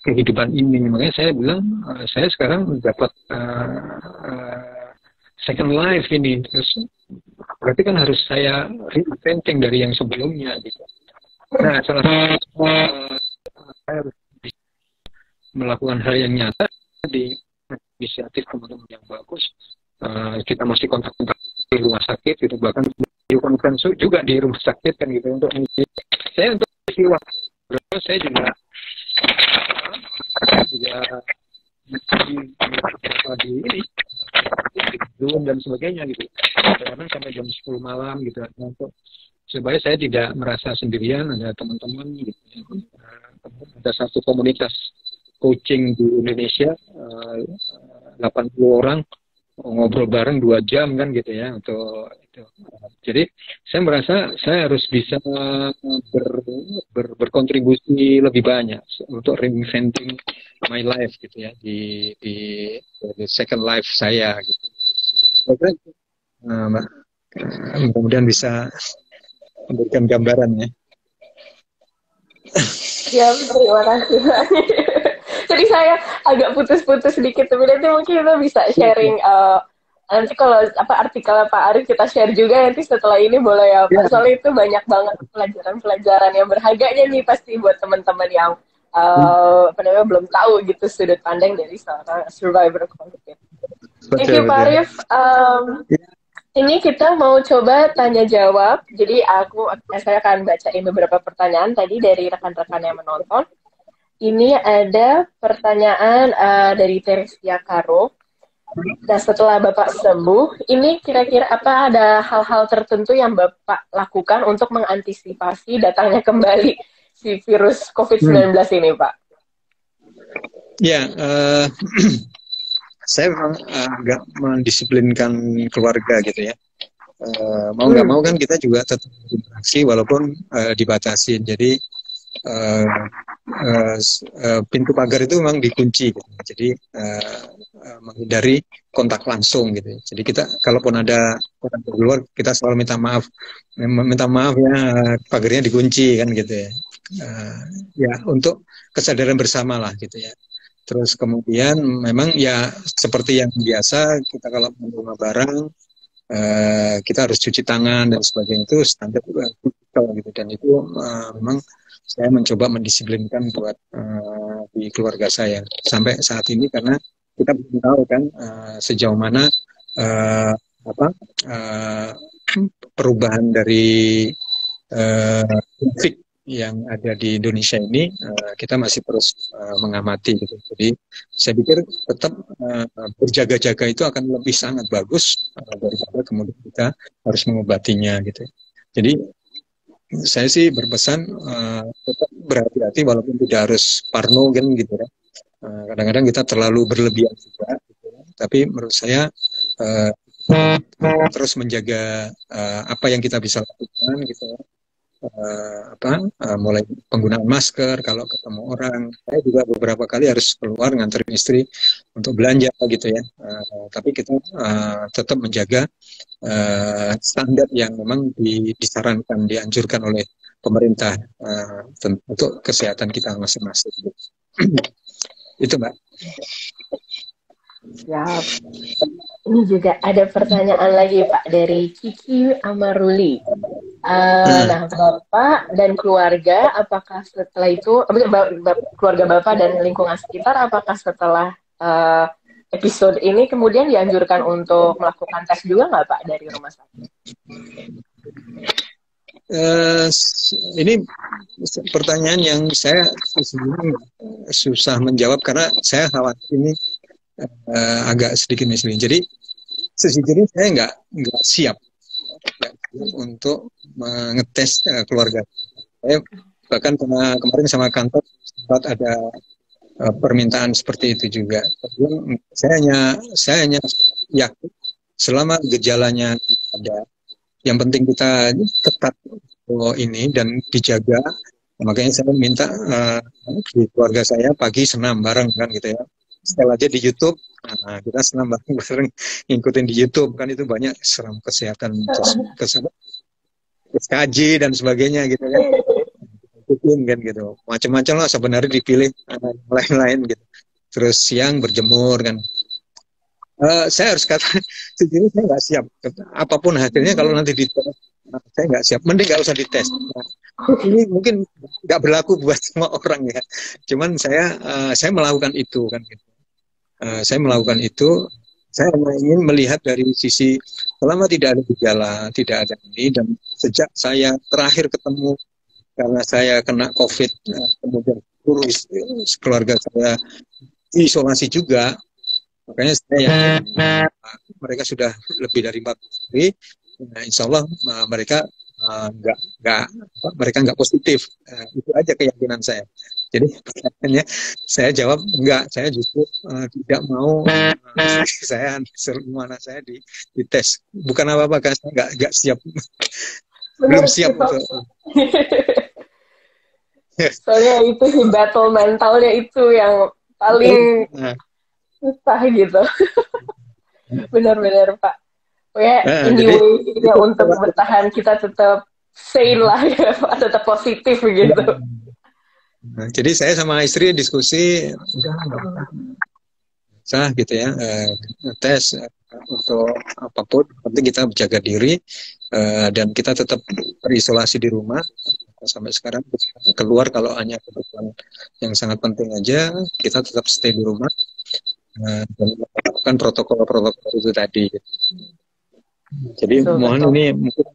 kehidupan ini. Makanya saya bilang saya sekarang dapat second life ini, terus berarti kan harus saya reinventing dari yang sebelumnya gitu. Nah salah satu saya harus melakukan hal yang nyata di inisiatif teman-teman yang bagus. Kita masih kontak-kontak di rumah sakit gitu, bahkan video conference juga di rumah sakit kan gitu untuk saya untuk isi waktu. Saya juga di ini di Zoom dan sebagainya gitu. Kadang sampai jam 10 malam gitu untuk supaya saya tidak merasa sendirian, ada teman-teman gitu. Ada satu komunitas coaching di Indonesia 80 orang ngobrol bareng 2 jam kan gitu ya untuk itu. Jadi saya merasa saya harus bisa berkontribusi lebih banyak untuk reinventing my life gitu ya di second life saya gitu. Mbak, mudah-mudahan bisa memberikan gambaran ya. Ya, terima kasih. Jadi saya agak putus-putus sedikit, tapi nanti mungkin kita bisa sharing. Nanti kalau artikel Pak Arief kita share juga nanti setelah ini boleh ya Pak. Soalnya itu banyak banget pelajaran-pelajaran yang berharganya nih pasti buat teman-teman yang belum tahu gitu sudut pandang dari seorang survivor COVID. Thank you Pak Arief. Ini kita mau coba tanya jawab. Jadi saya akan bacain beberapa pertanyaan tadi dari rekan-rekan yang menonton. Ini ada pertanyaan dari Teresia Karo. Nah, setelah Bapak sembuh, ini kira-kira apa ada hal-hal tertentu yang Bapak lakukan untuk mengantisipasi datangnya kembali si virus COVID-19 ini, Pak? Ya, saya memang agak mendisiplinkan keluarga gitu ya. Mau nggak mau kan kita juga tetap berinteraksi walaupun dibatasin. Jadi pintu pagar itu memang dikunci gitu. Jadi menghindari kontak langsung gitu. Jadi kita kalaupun ada orang keluar kita selalu minta maaf ya pagarnya dikunci kan gitu ya. Ya untuk kesadaran bersama lah gitu ya. Terus kemudian memang ya seperti yang biasa kita kalau menerima barang kita harus cuci tangan dan sebagainya itu standar gitu dan itu memang saya mencoba mendisiplinkan buat di keluarga saya sampai saat ini karena kita belum tahu kan sejauh mana perubahan dari COVID yang ada di Indonesia ini kita masih terus mengamati gitu. Jadi saya pikir tetap berjaga-jaga itu akan lebih sangat bagus daripada kemudian kita harus mengobatinya gitu. Jadi saya sih berpesan tetap berhati-hati walaupun tidak harus parno kan gitu ya. Kadang-kadang kita terlalu berlebihan juga gitu ya. Tapi menurut saya terus menjaga apa yang kita bisa lakukan gitu ya. Mulai penggunaan masker kalau ketemu orang. Saya juga beberapa kali harus keluar nganterin istri untuk belanja gitu ya. Tapi kita tetap menjaga standar yang memang disarankan, dianjurkan oleh pemerintah untuk kesehatan kita masing-masing. Itu Mbak. Siap. Ini juga ada pertanyaan lagi Pak dari Kiki Amaruli. Nah, Bapak dan keluarga, apakah setelah itu, keluarga Bapak dan lingkungan sekitar, apakah setelah episode ini kemudian dianjurkan untuk melakukan tes juga nggak Pak dari rumah sakit? Ini pertanyaan yang saya sebenarnya susah menjawab karena saya khawatir ini agak sedikit misleading. Jadi sejujurnya saya nggak siap nggak siap untuk mengetes keluarga. Saya bahkan kemarin sama kantor sempat ada permintaan seperti itu juga. Saya hanya yakin selama gejalanya ada, yang penting kita ketat ini dan dijaga. Makanya saya minta di keluarga saya pagi senam bareng kan gitu ya. Setelah aja di YouTube, kita senam bareng ngikutin di YouTube kan, itu banyak seram kesehatan, kaji dan sebagainya gitu kan. Ikutin kan gitu. Macam-macam lah sebenarnya dipilih lain-lain gitu. Terus siang berjemur kan. Saya harus kata sendiri saya nggak siap. Apapun hasilnya kalau nanti dites, saya nggak siap. Mending nggak usah dites. Ini mungkin nggak berlaku buat semua orang ya. Cuman saya melakukan itu kan. Gitu. Saya melakukan itu. Saya ingin melihat dari sisi selama tidak ada gejala, tidak ada ini, dan sejak saya terakhir ketemu karena saya kena COVID, kemudian keluarga saya isolasi juga. Makanya saya mereka sudah lebih dari 4 hari, insya Allah mereka nggak positif. Itu aja keyakinan saya. Jadi pertanyaannya saya jawab enggak, saya justru tidak mau saya semua anak saya dites. Bukan apa-apa, kan saya nggak siap, belum siap untuk. Soalnya itu sih battle mentalnya itu yang paling susah gitu. Benar-benar Pak. Ya, anyway, ya untuk bertahan kita tetap sane lah ya, tetap positif begitu. Jadi saya sama istri diskusi, sah gitu ya, tes untuk apapun, penting kita menjaga diri dan kita tetap berisolasi di rumah. Sampai sekarang keluar kalau hanya kebutuhan yang sangat penting aja, kita tetap stay di rumah dan melakukan protokol-protokol itu tadi. Jadi mohon ini mungkin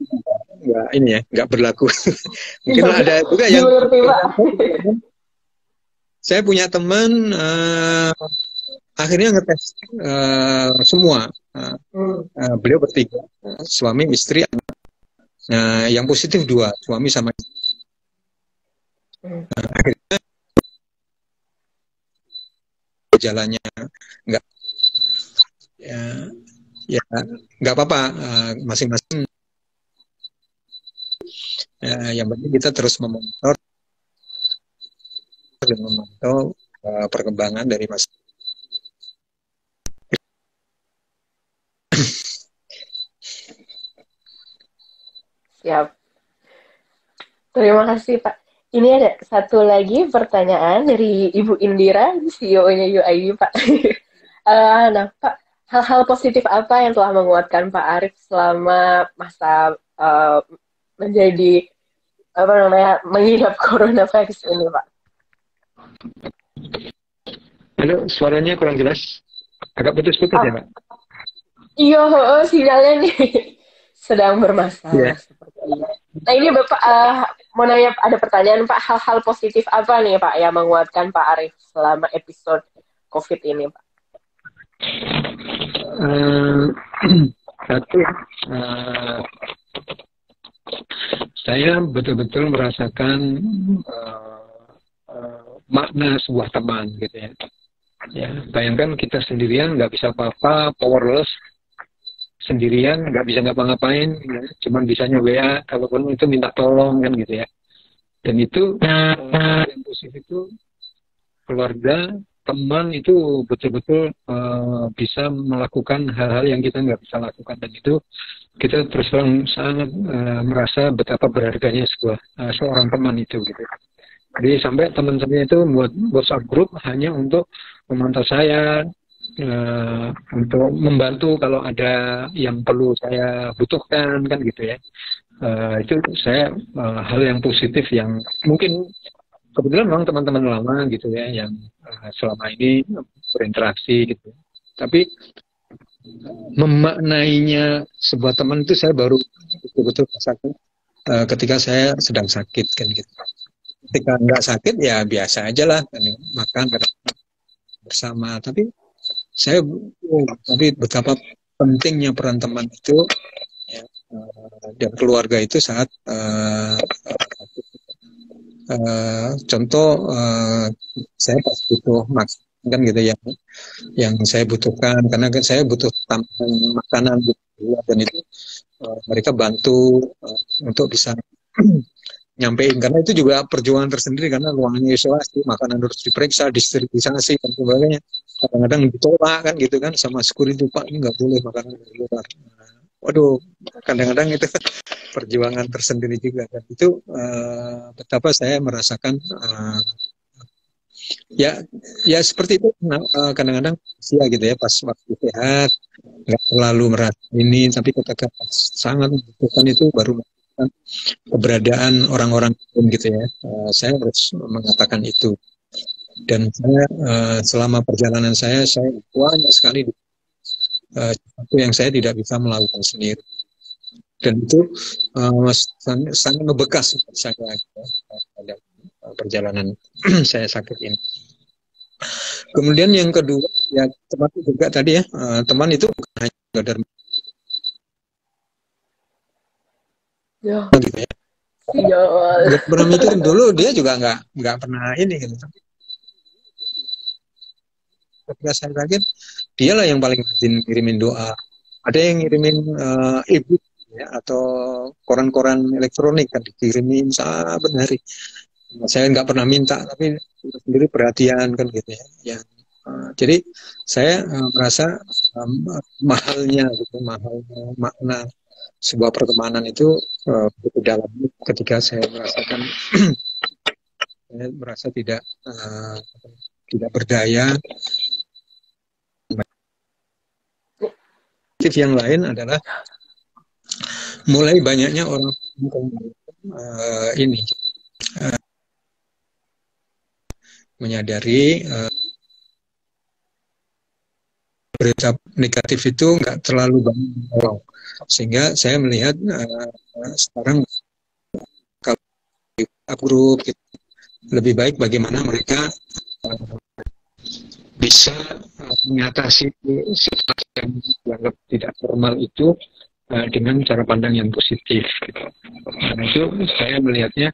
nggak berlaku. Mungkin ada juga yang saya punya teman akhirnya ngetes semua, beliau bertiga, suami, istri, anak. Nah, yang positif 2, suami sama istri. Akhirnya gejalanya nggak, ya nggak apa-apa, masing-masing. Yang penting kita terus memonitor dan memantau perkembangan dari mas. Siap. Terima kasih Pak. Ini ada satu lagi pertanyaan dari Ibu Indira, CEO-nya UID Pak. Nah Pak, hal-hal positif apa yang telah menguatkan Pak Arief selama masa menjadi mengidap coronavirus ini Pak? Halo, suaranya kurang jelas. Agak putus-putus ya Pak? Iya, sinyalnya nih sedang bermasalah. Yeah. Nah ini Bapak mau nanya, ada pertanyaan Pak, hal-hal positif apa nih Pak yang menguatkan Pak Arief selama episode COVID ini Pak? Satu, saya betul-betul merasakan makna sebuah teman gitu ya. Ya, bayangkan kita sendirian nggak bisa apa-apa, powerless, sendirian nggak bisa ngapa-ngapain, ya. Cuman bisanya WA, kalaupun itu minta tolong kan gitu ya. Dan itu yang positif itu keluarga, teman itu betul-betul bisa melakukan hal-hal yang kita nggak bisa lakukan, dan itu kita terus terang sangat merasa betapa berharganya seorang teman itu gitu. Jadi sampai teman saya itu buat WhatsApp group hanya untuk memantau saya, untuk membantu kalau ada yang perlu saya butuhkan kan gitu ya. Itu saya hal yang positif yang mungkin kebetulan memang teman-teman lama gitu ya yang selama ini berinteraksi gitu. Tapi memaknainya sebuah teman itu saya baru betul-betul rasakan ketika saya sedang sakit kan gitu. Ketika nggak sakit ya biasa aja lah, kan, makan bersama. Tapi betapa pentingnya peran teman itu ya, dan keluarga itu saat contoh saya pas butuh makan kan gitu ya, yang saya butuhkan karena kan saya butuh tambahan makanan gitu, dan itu mereka bantu untuk bisa nyampein, karena itu juga perjuangan tersendiri karena ruangannya isolasi, makanan harus diperiksa, disterilisasi dan sebagainya. Kadang-kadang ditolak kan gitu kan sama security, Pak ini nggak boleh makanan dari luar. Waduh, kadang-kadang itu perjuangan tersendiri juga, dan itu betapa saya merasakan ya seperti itu. Kadang-kadang sia gitu ya, pas waktu sehat nggak terlalu merasa ini, tapi ketika sangat membutuhkan itu baru merasakan keberadaan orang-orang lain gitu ya. Saya harus mengatakan itu, dan saya selama perjalanan saya banyak sekali sesuatu yang saya tidak bisa melakukan sendiri, dan itu sangat membekas saya pada perjalanan saya sakit ini. Kemudian yang kedua ya teman juga tadi ya, teman itu bukan hanya sekedar gitu ya, nggak pernah mikir dulu, dia juga nggak pernah ini gitu. Ketika saya sakit, dialah yang paling rajin ngirimin doa. Ada yang ngirimin e-book ya, atau koran-koran elektronik kan dikirimin saben hari. Saya nggak pernah minta, tapi sendiri perhatian kan gitu ya. Jadi saya merasa mahalnya makna sebuah pertemanan itu begitu dalam ketika saya merasakan saya merasa tidak berdaya. Yang lain adalah mulai banyaknya orang ini menyadari berita negatif itu nggak terlalu banyak menolong, sehingga saya melihat sekarang kalau di grup gitu, lebih baik bagaimana mereka bisa mengatasi situasi yang dianggap tidak normal itu dengan cara pandang yang positif gitu. Karena itu saya melihatnya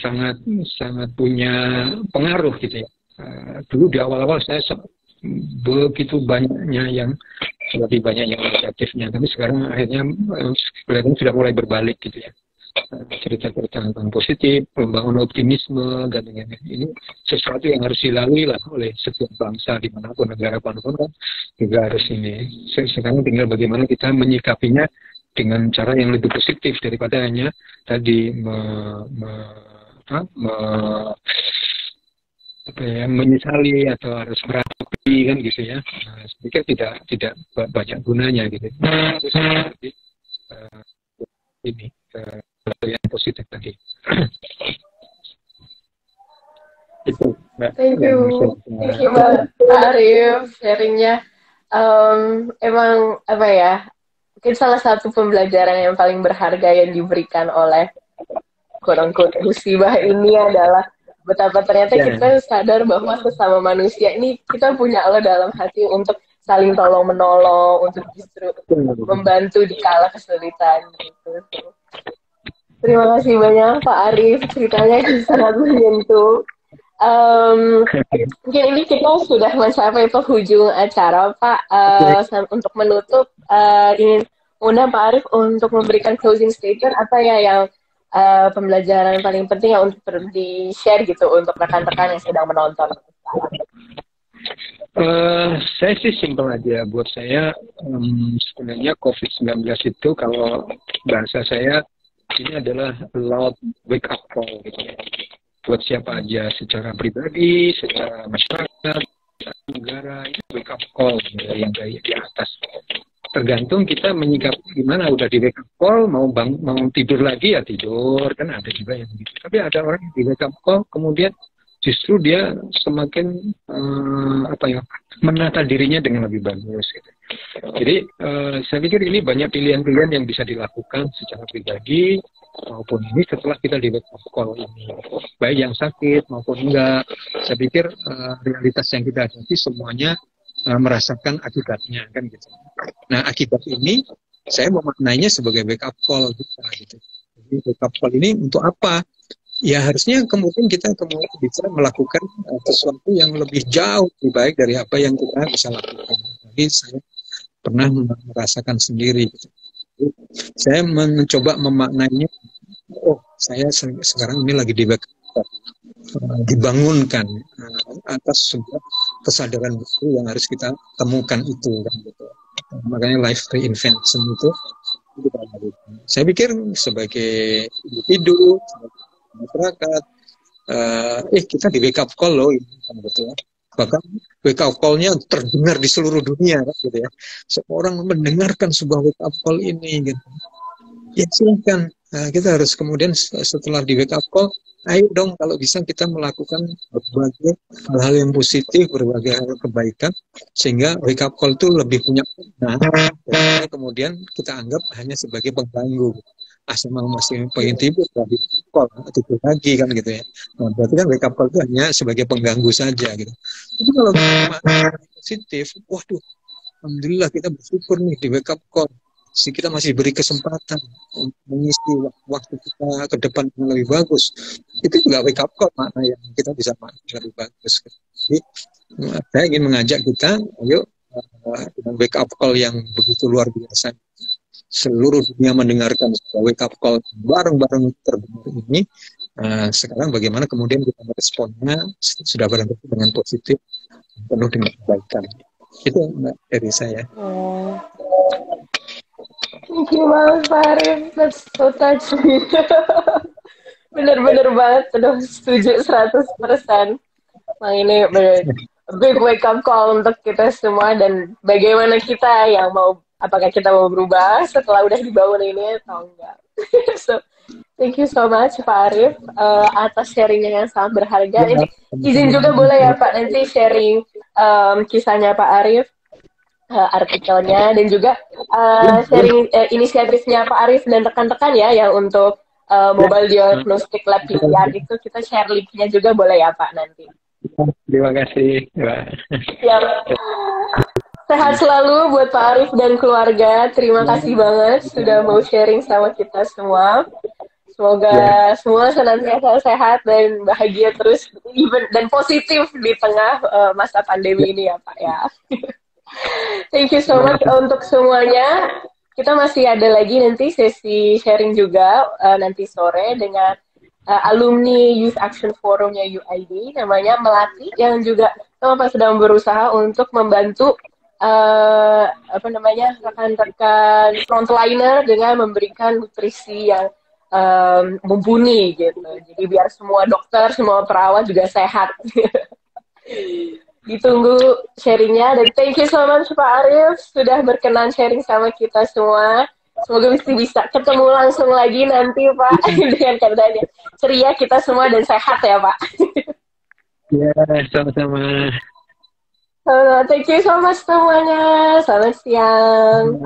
sangat punya pengaruh gitu ya. Dulu di awal-awal saya begitu banyaknya yang lebih banyak yang negatifnya, tapi sekarang akhirnya kelihatan sudah mulai berbalik gitu ya. Cerita-cerita tentang positif, membangun optimisme dan ini sesuatu yang harus dilalui lah oleh setiap bangsa dimanapun, negara manapun kan juga harus ini. Sekarang tinggal bagaimana kita menyikapinya dengan cara yang lebih positif daripada hanya tadi menyesali atau harus meratapi kan gitu ya. Saya pikir tidak banyak gunanya gitu. Ini yang positif tadi. Itu Thank you Pak Arif sharingnya. Emang apa ya, mungkin salah satu pembelajaran yang paling berharga yang diberikan oleh quote-unquote musibah ini adalah betapa ternyata kita sadar bahwa sesama manusia ini kita punya Allah dalam hati untuk saling tolong menolong, untuk justru membantu di kala kesulitan gitu. Terima kasih banyak Pak Arif, ceritanya sangat menyentuh. Mungkin ini kita sudah mencapai penghujung acara Pak. Untuk menutup, ingin undang Pak Arif untuk memberikan closing statement apa ya yang pembelajaran paling penting yang untuk di-share gitu untuk rekan-rekan yang sedang menonton. Saya sih simpel aja. Buat saya sebenarnya COVID-19 itu kalau bahasa saya ini adalah loud wake up call gitu ya. Buat siapa aja, secara pribadi, secara masyarakat, secara negara, itu wake up call gitu, yang dari di atas. Tergantung kita menyikapi gimana. Udah di wake up call, mau tidur lagi ya tidur, kan ada juga yang begitu. Tapi ada orang yang di wake up call kemudian justru dia semakin menata dirinya dengan lebih bagus gitu. Jadi saya pikir ini banyak pilihan-pilihan yang bisa dilakukan secara pribadi maupun ini setelah kita di wake up call ini, baik yang sakit maupun enggak. Saya pikir realitas yang kita hadapi semuanya merasakan akibatnya kan gitu. Nah akibat ini saya memaknainya sebagai wake up call kita gitu. Jadi wake up call ini untuk apa? Ya harusnya kemudian kita bisa melakukan sesuatu yang lebih jauh lebih baik dari apa yang kita bisa lakukan. Jadi saya pernah merasakan sendiri gitu. Jadi, saya mencoba memaknainya, oh saya sekarang ini lagi dibangunkan atas sebuah kesadaran baru yang harus kita temukan itu kan gitu. Makanya life reinvention itu kita lakukan. Saya pikir sebagai individu, sebagai masyarakat, kita di wake up call loh, kan gitu ya. Bahkan wake up call-nya terdengar di seluruh dunia kan gitu ya. Seorang mendengarkan sebuah wake up call ini gitu. Ya silakan. Nah, kita harus kemudian setelah di wake up call, ayo dong kalau bisa kita melakukan berbagai hal-hal yang positif, berbagai hal kebaikan, sehingga wake up call itu lebih punya makna. Kemudian kita anggap hanya sebagai pengganggu. Memang masih pengen tidur lagi call tidur lagi kan gitu ya. Nah, berarti kan wake up call itu hanya sebagai pengganggu saja gitu. Tapi kalau positif, waduh, alhamdulillah kita bersyukur nih di wake up call. Kita masih beri kesempatan untuk mengisi waktu kita ke depan yang lebih bagus. Itu juga wake up call makna yang kita bisa makna lebih bagus. Jadi saya ingin mengajak kita, ayo dengan wake up call yang begitu luar biasa. Seluruh dunia mendengarkan wake up call bareng-bareng terdengar ini. Sekarang bagaimana kemudian kita meresponnya sudah barangkali dengan positif, penuh dengan kebaikan. Itu Mbak dari saya. Thank you banget Pak Arif, that's so touching. Bener-bener banget, aduh setuju 100%. Nah ini big wake up call untuk kita semua, dan bagaimana kita yang mau, apakah kita mau berubah setelah udah dibangun ini atau enggak. So, thank you so much Pak Arif atas sharingnya yang sangat berharga. Ini izin juga boleh ya Pak nanti sharing kisahnya Pak Arif, artikelnya, dan juga sharing inisiatifnya Pak Arif dan rekan-rekan ya yang untuk Mobile Diagnostic Lab PCR itu, kita share linknya juga boleh ya Pak nanti. Terima kasih. Ya. Sehat selalu buat Pak Arif dan keluarga. Terima kasih banget sudah mau sharing sama kita semua. Semoga semua senantiasa sehat dan bahagia terus, dan positif di tengah masa pandemi ini ya Pak ya. Thank you so much untuk semuanya. Kita masih ada lagi nanti sesi sharing juga nanti sore dengan alumni Youth Action Forumnya UID, namanya Melati, yang juga sama sedang berusaha untuk membantu rekan-rekan frontliner dengan memberikan nutrisi yang mumpuni gitu. Jadi biar semua dokter, semua perawat juga sehat. Ditunggu sharingnya, dan thank you so much Pak Arif sudah berkenan sharing sama kita semua. Semoga bisa ketemu langsung lagi nanti Pak dengan keadaannya ceria kita semua dan sehat ya Pak. Ya, sama-sama. Thank you so much semuanya. Selamat siang.